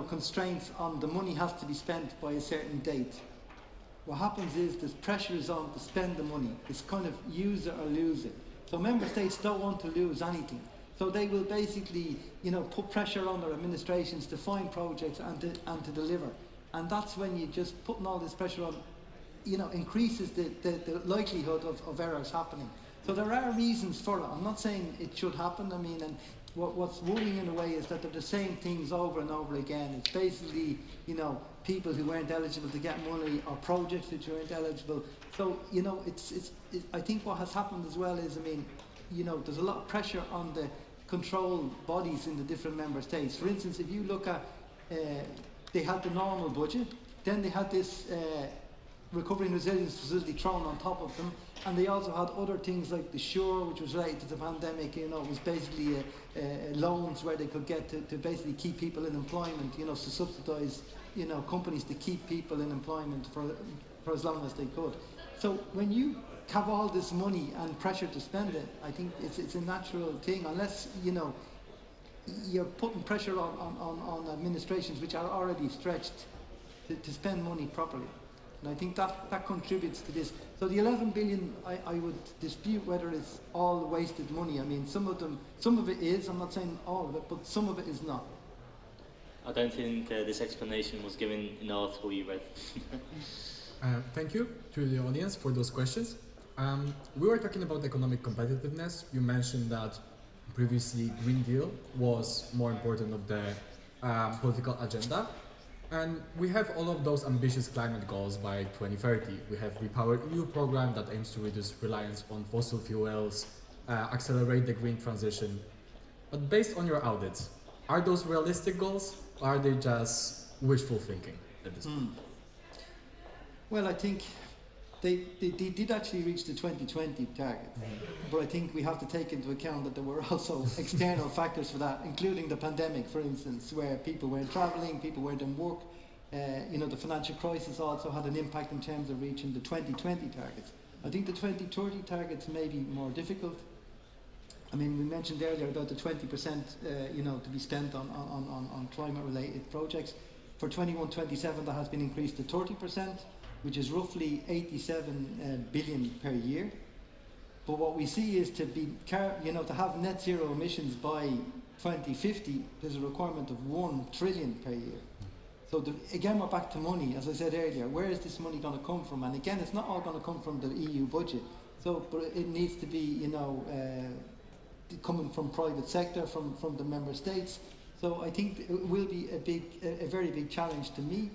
constraints on the money has to be spent by a certain date, what happens is there's pressures on to spend the money. It's kind of use it or lose it. So member states don't want to lose anything. So they will basically, put pressure on their administrations to find projects and to deliver. And that's when you just putting all this pressure on, increases the likelihood of errors happening. So there are reasons for it. I'm not saying it should happen. I mean, and what's worrying in a way is that they're the same things over and over again. It's basically, people who weren't eligible to get money or projects which weren't eligible. So, I think what has happened as well is, there's a lot of pressure on the control bodies in the different member states. For instance, if you look at, they had the normal budget, then they had this recovery and resilience facility thrown on top of them, and they also had other things like the SURE, which was related to the pandemic. It was basically loans where they could get to basically keep people in employment, to subsidise, companies to keep people in employment for as long as they could. So when you have all this money and pressure to spend it, I think it's a natural thing, unless, you're putting pressure on administrations which are already stretched to spend money properly. And I think that contributes to this. So the 11 billion, I would dispute whether it's all wasted money. I mean, some of it is, I'm not saying all of it, but some of it is not. I don't think this explanation was given in the article you read. Thank you to the audience for those questions. We were talking about economic competitiveness. You mentioned that previously Green Deal was more important of the political agenda. And we have all of those ambitious climate goals by 2030. We have Repower EU program that aims to reduce reliance on fossil fuels, accelerate the green transition. But based on your audits, are those realistic goals, or are they just wishful thinking at this point? Well, I think they did actually reach the 2020 target, but I think we have to take into account that there were also external factors for that, including the pandemic, for instance, where people weren't travelling, people weren't in work. The financial crisis also had an impact in terms of reaching the 2020 targets. I think the 2030 targets may be more difficult. I mean, we mentioned earlier about the 20%, to be spent on climate-related projects. For 21-27, that has been increased to 30%. Which is roughly 87 billion per year. But what we see is to have net zero emissions by 2050, there's a requirement of 1 trillion per year. So again, we're back to money. As I said earlier, where is this money going to come from? And again, it's not all going to come from the EU budget. So, but it needs to be, coming from private sector, from the member states. So I think it will be a very big challenge to me.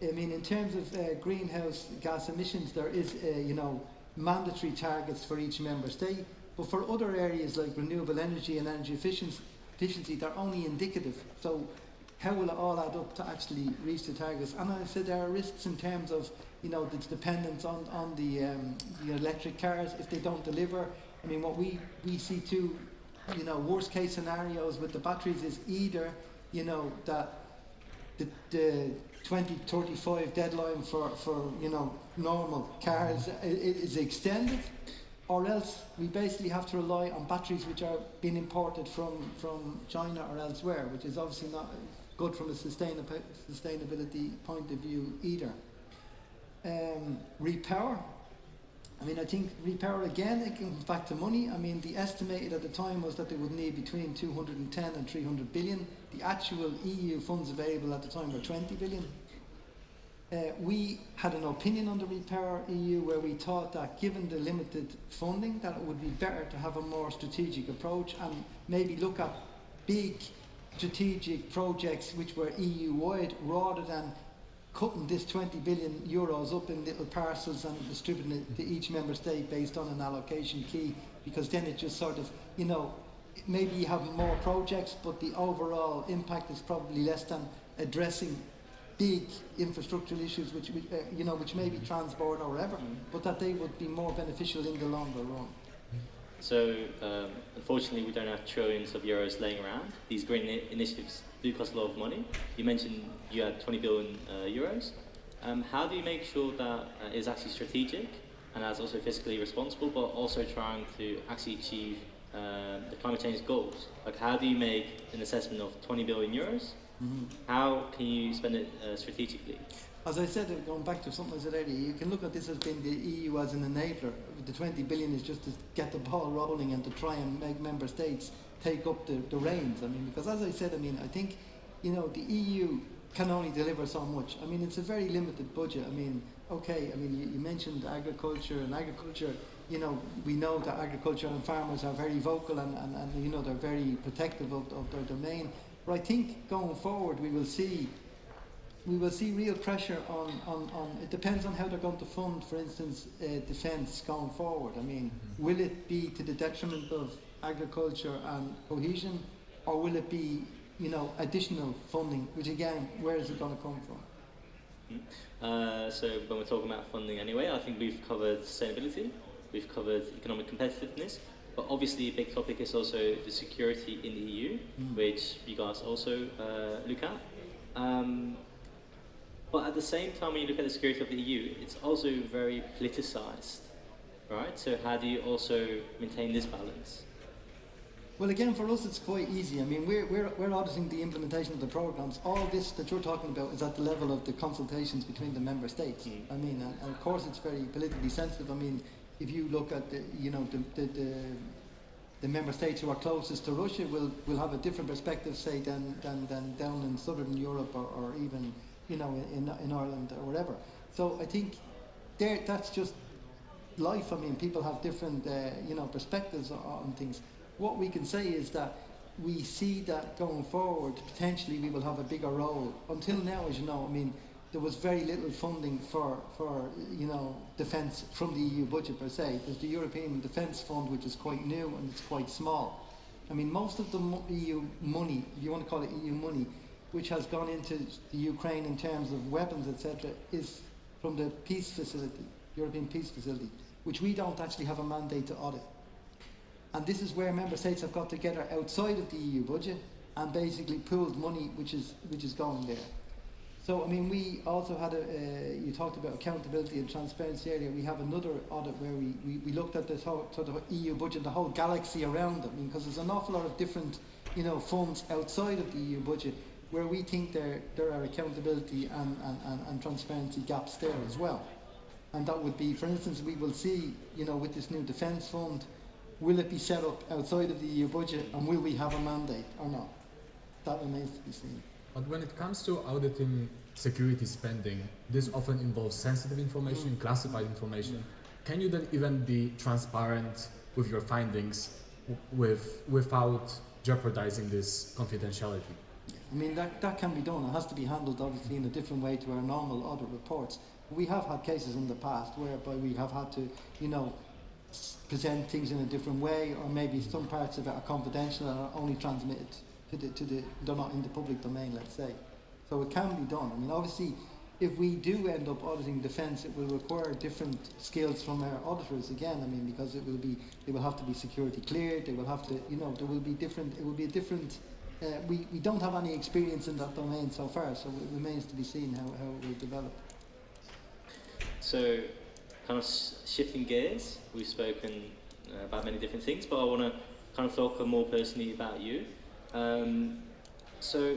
I mean, in terms of greenhouse gas emissions, there is, mandatory targets for each member state. But for other areas like renewable energy and energy efficiency, they're only indicative. So how will it all add up to actually reach the targets? And I said there are risks in terms of, the dependence on the electric cars if they don't deliver. I mean, what we see too, worst case scenarios with the batteries is either, that the 2035 deadline for normal cars is extended, or else we basically have to rely on batteries which are being imported from China or elsewhere, which is obviously not good from a sustainability point of view either. Repower. I mean, I think repower again, it comes back to money. I mean, the estimated at the time was that they would need between 210 and 300 billion. The actual EU funds available at the time were 20 billion. We had an opinion on the Repower EU where we thought that given the limited funding that it would be better to have a more strategic approach and maybe look at big strategic projects which were EU-wide rather than cutting this 20 billion euros up in little parcels and distributing it to each member state based on an allocation key, because then it just sort of, maybe you have more projects, but the overall impact is probably less than addressing big infrastructural issues which may be transborder or whatever, but that they would be more beneficial in the longer run. So unfortunately, we don't have trillions of euros laying around. These green initiatives do cost a lot of money. You mentioned you had 20 billion euros. How do you make sure that it's actually strategic and that's also fiscally responsible, but also trying to actually achieve the climate change goals? Like, how do you make an assessment of 20 billion euros? How can you spend it strategically? As I said, going back to something I said earlier, you can look at this as being the EU as an enabler. The 20 billion is just to get the ball rolling and to try and make member states take up the reins. I mean, because as I said, I mean, I think, you know, the EU can only deliver so much. I mean, it's a very limited budget. I mean, okay, I mean, you mentioned agriculture, and agriculture, you know, we know that agriculture and farmers are very vocal and you know, they're very protective of their domain. But I think going forward we will see real pressure on it depends on how they're going to fund, for instance, defence going forward. I mean, will it be to the detriment of agriculture and cohesion, or will it be, you know, additional funding, which again, where is it going to come from? So when we're talking about funding anyway, I think we've covered sustainability, we've covered economic competitiveness, but obviously a big topic is also the security in the EU, which you guys also look at. But at the same time, when you look at the security of the EU, it's also very politicized, right? So how do you also maintain this balance? Well, again, for us, it's quite easy. I mean, we're auditing the implementation of the programs. All this that you're talking about is at the level of the consultations between the member states. I mean, and of course, it's very politically sensitive. I mean, if you look at the, you know, the member states who are closest to Russia will have a different perspective, say, than down in southern Europe or even, you know, in Ireland or whatever. So I think that's just life. I mean, people have different, you know, perspectives on things. What we can say is that we see that going forward, potentially we will have a bigger role. Until now, as you know, I mean, there was very little funding for you know, defence from the EU budget per se. There's the European Defence Fund, which is quite new and it's quite small. I mean, most of the EU money, if you want to call it EU money, which has gone into the Ukraine in terms of weapons, etc., is from the peace facility, European peace facility, which we don't actually have a mandate to audit. And this is where member states have got together outside of the EU budget and basically pooled money which is going there. So I mean, we also had you talked about accountability and transparency earlier. We have another audit where we looked at this whole sort of EU budget, the whole galaxy around it, because there's an awful lot of different, you know, funds outside of the EU budget where we think there are accountability and transparency gaps there as well. And that would be, for instance, we will see, you know, with this new defence fund, will it be set up outside of the EU budget, and will we have a mandate or not? That remains to be seen. But when it comes to auditing security spending, this often involves sensitive information, classified information. Can you then even be transparent with your findings without jeopardizing this confidentiality? I mean, that can be done. It has to be handled obviously in a different way to our normal audit reports. We have had cases in the past whereby we have had to, you know, present things in a different way, or maybe some parts of it are confidential and are only transmitted they're not in the public domain, let's say. So it can be done. I mean, obviously, if we do end up auditing defence, it will require different skills from our auditors again. I mean, because they will have to be security cleared. They will have to, you know, there will be different. It will be a different. We don't have any experience in that domain so far, so it remains to be seen how it will develop. So, kind of shifting gears, we've spoken about many different things, but I want to kind of talk more personally about you. So,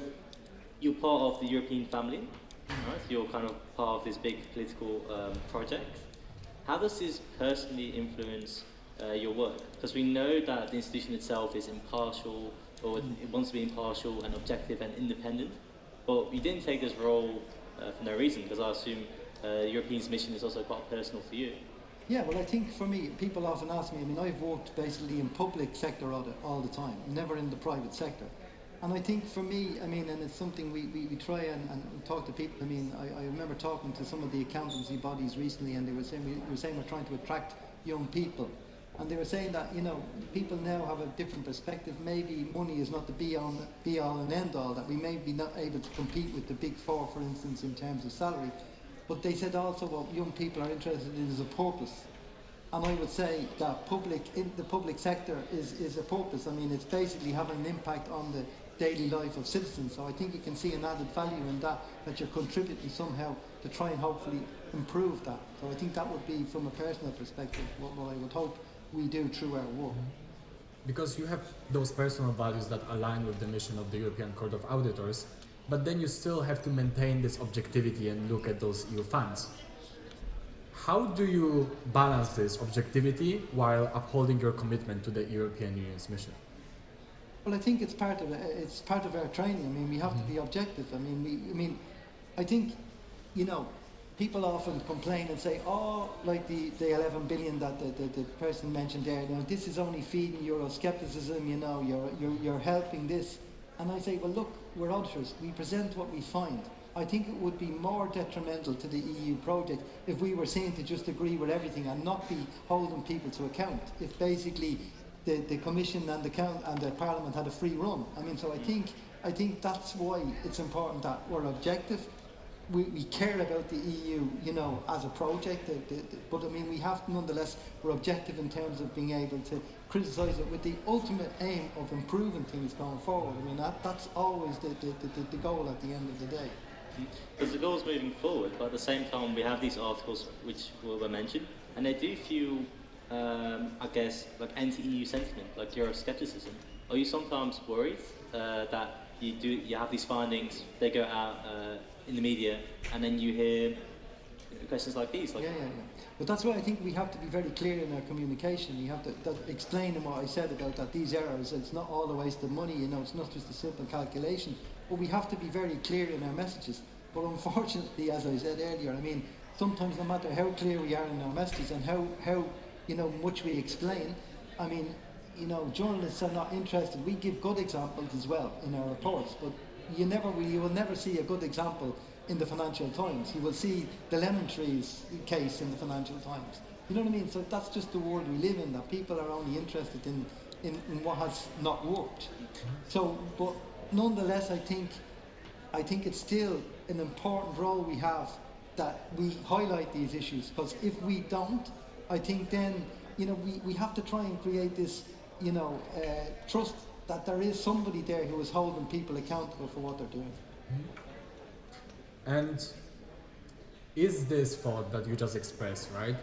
you're part of the European family, right? You're kind of part of this big political project. How does this personally influence your work? Because we know that the institution itself is impartial, or it wants to be impartial and objective and independent, but you didn't take this role for no reason, because I assume European's mission is also quite personal for you. Yeah, well, I think for me, people often ask me, I mean, I've worked basically in public sector audit all the time, never in the private sector. And I think for me, I mean, and it's something we try and talk to people. I mean, I remember talking to some of the accountancy bodies recently, and they were saying we're trying to attract young people. And they were saying that, you know, people now have a different perspective. Maybe money is not the be all and end all, that we may be not able to compete with the big four, for instance, in terms of salary. But they said also what young people are interested in is a purpose. And I would say that the public sector is a purpose. I mean, it's basically having an impact on the daily life of citizens. So I think you can see an added value in that you're contributing somehow to try and hopefully improve that. So I think that would be, from a personal perspective, what I would hope we do through our work. Because you have those personal values that align with the mission of the European Court of Auditors, but then you still have to maintain this objectivity and look at those EU funds. How do you balance this objectivity while upholding your commitment to the European Union's mission? Well, I think it's part of our training. I mean, we have to be objective. I mean, I think, you know, people often complain and say, oh, like the 11 billion that the person mentioned there, you know, this is only feeding Euroscepticism, you know, you're helping this. And I say, well, look, we're auditors. We present what we find. I think it would be more detrimental to the EU project if we were seen to just agree with everything and not be holding people to account. If basically the Commission and the Parliament had a free run. I mean, so I think that's why it's important that we're objective. We care about the EU, you know, as a project, but I mean, we have to, nonetheless, we're objective in terms of being able to criticise it with the ultimate aim of improving things going forward. I mean, that's always the goal at the end of the day. Because the goal is moving forward, but at the same time we have these articles which were mentioned, and they do fuel, I guess, like anti-EU sentiment, like Euroscepticism. Are you sometimes worried that you have these findings, they go out in the media, and then you hear questions like these? Like, yeah. But that's why I think we have to be very clear in our communication. We have to explain in what I said about that these errors, it's not all a waste of money, you know, it's not just a simple calculation. But we have to be very clear in our messages. But unfortunately, as I said earlier, I mean, sometimes no matter how clear we are in our messages and how you know, much we explain, I mean, you know, journalists are not interested. We give good examples as well in our reports, but you will never see a good example in the Financial Times. You will see the lemon trees case in the Financial Times. You know what I mean? So that's just the world we live in, that people are only interested in what has not worked. So, but nonetheless, I think it's still an important role we have that we highlight these issues, because if we don't, I think then, you know, we have to try and create this, you know, trust that there is somebody there who is holding people accountable for what they're doing. And is this thought that you just expressed, right?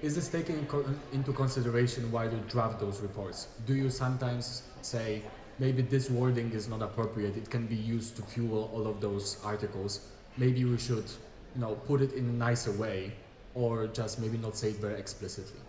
Is this taken into consideration while you draft those reports? Do you sometimes say, maybe this wording is not appropriate, it can be used to fuel all of those articles, maybe we should, you know, put it in a nicer way, or just maybe not say it very explicitly?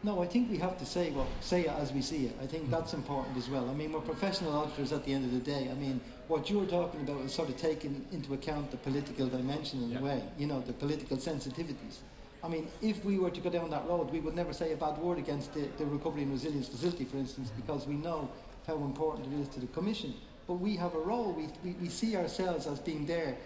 No, I think we have to say it as we see it. I think that's important as well. I mean, we're professional auditors at the end of the day. I mean, what you're talking about is sort of taking into account the political dimension in a way, you know, the political sensitivities. I mean, if we were to go down that road, we would never say a bad word against the Recovery and Resilience Facility, for instance, because we know how important it is to the Commission. But we have a role. We see ourselves as being there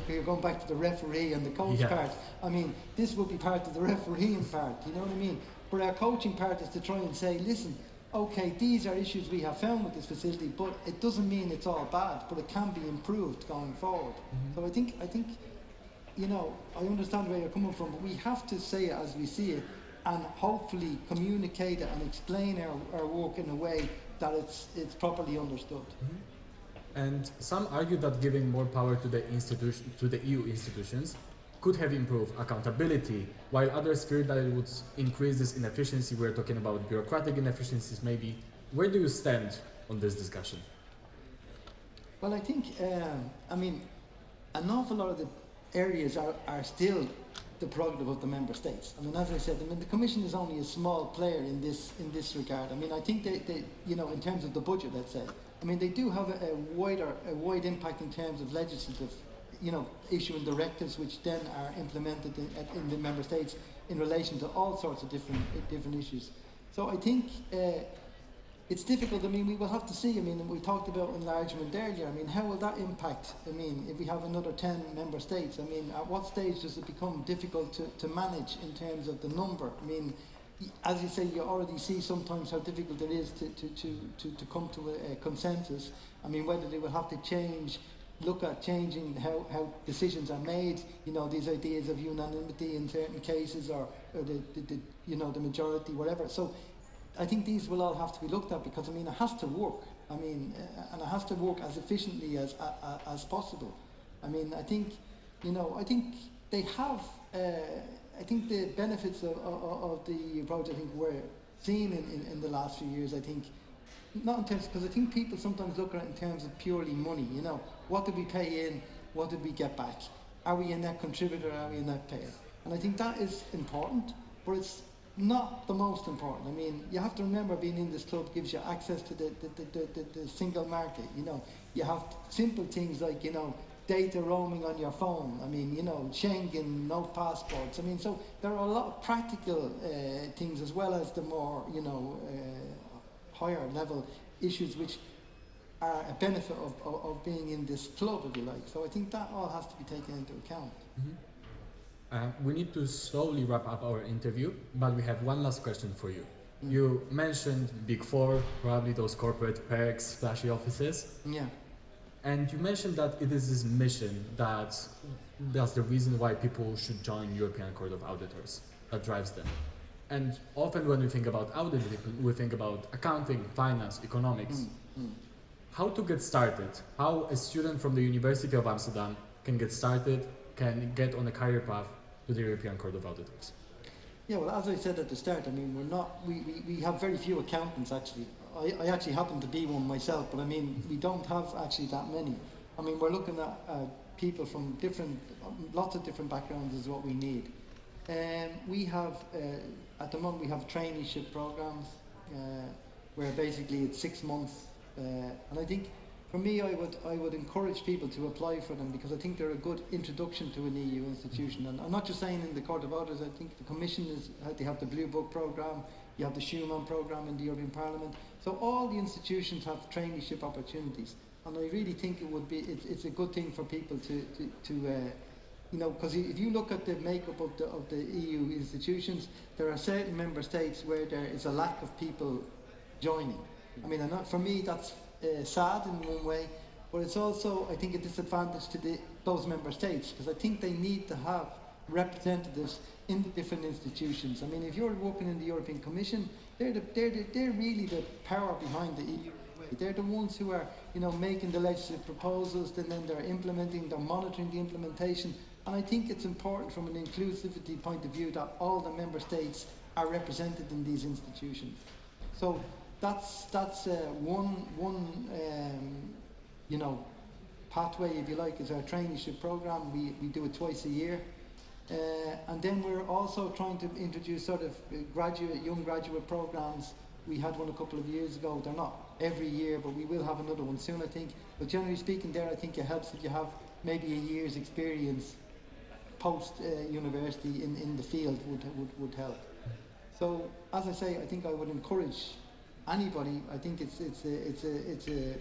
you're going back to the referee and the coach part. I mean, this would be part of the refereeing part, you know what I mean? But our coaching part is to try and say, listen, okay, these are issues we have found with this facility, but it doesn't mean it's all bad, but it can be improved going forward. So I think, you know, I understand where you're coming from, but we have to say it as we see it and hopefully communicate it and explain our work in a way that it's properly understood. And some argue that giving more power to the EU institutions could have improved accountability, while others fear that it would increase this inefficiency. We're talking about bureaucratic inefficiencies maybe. Where do you stand on this discussion? Well, I think, I mean, an awful lot of the areas are still the prerogative of the member states. I mean, as I said, I mean, the Commission is only a small player in this regard. I mean, I think they you know, in terms of the budget, let's say, I mean, they do have a wide impact in terms of legislative, you know, issuing directives which then are implemented in the member states in relation to all sorts of different issues. So I think it's difficult. I mean, we will have to see. I mean, we talked about enlargement earlier. I mean, how will that impact? I mean, if we have another 10 member states, I mean, at what stage does it become difficult to manage in terms of the number? I mean, as you say, you already see sometimes how difficult it is to come to a consensus. I mean, whether they will have to change look at changing how decisions are made, you know, these ideas of unanimity in certain cases, or the you know, the majority, whatever. So I think these will all have to be looked at, because I mean, it has to work. I mean, and it has to work as efficiently as possible. I mean, I think, you know, I think they have, I think the benefits of the approach, I think, were seen in the last few years. I think, not in terms, because I think people sometimes look at it in terms of purely money, you know, what did we pay in, what did we get back? Are we a net contributor, are we a net payer? And I think that is important, but it's not the most important. I mean, you have to remember, being in this club gives you access to the single market, you know. You have simple things like, you know, data roaming on your phone. I mean, you know, Schengen, no passports. I mean, so there are a lot of practical things, as well as the more, you know, higher level issues which are a benefit of being in this club, if you like. So I think that all has to be taken into account. We need to slowly wrap up our interview, but we have one last question for you. You mentioned Big Four, probably those corporate perks, flashy offices. Yeah. And you mentioned that it is this mission that's the reason why people should join European Court of Auditors, that drives them. And often when we think about auditing, we think about accounting, finance, economics. How to get started? How a student from the University of Amsterdam can get started, can get on a career path to the European Court of Auditors? Yeah, well, as I said at the start, I mean, we have very few accountants, actually. I actually happen to be one myself, but I mean, we don't have actually that many. I mean, we're looking at people from lots of different backgrounds is what we need. We have, at the moment, we have traineeship programs where basically it's 6 months. And I think, for me, I would encourage people to apply for them, because I think they're a good introduction to an EU institution. And I'm not just saying in the Court of Auditors. I think the Commission they have the Blue Book programme, you have the Schuman programme in the European Parliament. So all the institutions have traineeship opportunities, and I really think it's a good thing for people to you know, because if you look at the makeup of the EU institutions, there are certain member states where there is a lack of people joining. I mean, for me, that's sad in one way, but it's also, I think, a disadvantage to those member states, because I think they need to have representatives in the different institutions. I mean, if you're working in the European Commission, they're really the power behind the EU. They're the ones who are, you know, making the legislative proposals, and then they're monitoring the implementation. And I think it's important from an inclusivity point of view that all the member states are represented in these institutions. So that's one you know, pathway, if you like, is our traineeship program. We do it twice a year. And then we're also trying to introduce sort of young graduate programs. We had one a couple of years ago. They're not every year, but we will have another one soon, I think. But generally speaking, there, I think it helps if you have maybe a year's experience post university in the field would help. So, as I say, I think I would encourage anybody. I think it's a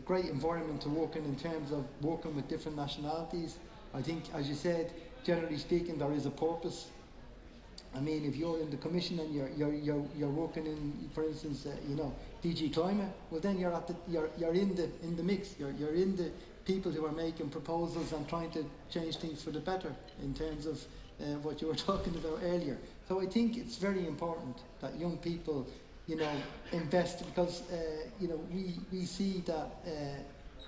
great environment to work in terms of working with different nationalities. I think, as you said, generally speaking, there is a purpose. I mean, if you're in the Commission and you're working in, for instance, you know, DG Climate, well then you're in the mix. You're in the people who are making proposals and trying to change things for the better in terms of what you were talking about earlier. So I think it's very important that young people, you know, invest, because you know, we see that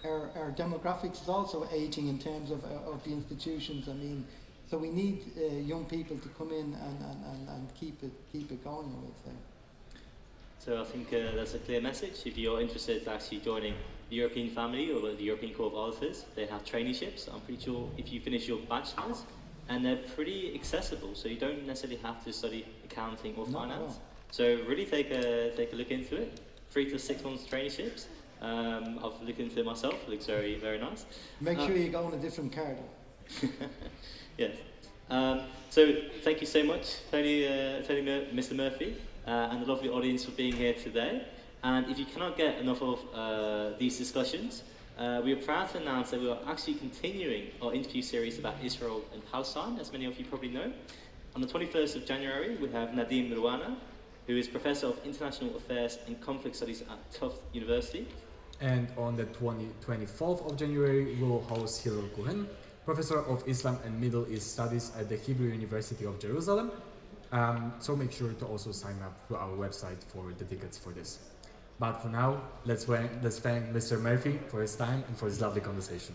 our demographics is also aging in terms of the institutions. I mean, so we need young people to come in and keep it going, I would say. So I think that's a clear message. If you're interested in actually joining the European family or the European Court of Auditors, they have traineeships. I'm pretty sure if you finish your bachelor's, and they're pretty accessible, so you don't necessarily have to study accounting or finance. No. So really take a look into it. 3 to 6 months traineeships. I've looked into it myself. It looks very, very nice. Make sure you go on a different card. Yes. So thank you so much, Tony, Mr. Murphy, and the lovely audience for being here today. And if you cannot get enough of these discussions, we are proud to announce that we are actually continuing our interview series about Israel and Palestine, as many of you probably know. On the 21st of January, we have Nadim Mirwana, who is Professor of International Affairs and Conflict Studies at Tufts University. And on the 24th of January, we will host Hilal Kuhen, Professor of Islam and Middle East Studies at the Hebrew University of Jerusalem. So make sure to also sign up through our website for the tickets for this. But for now, let's thank Mr. Murphy for his time and for this lovely conversation.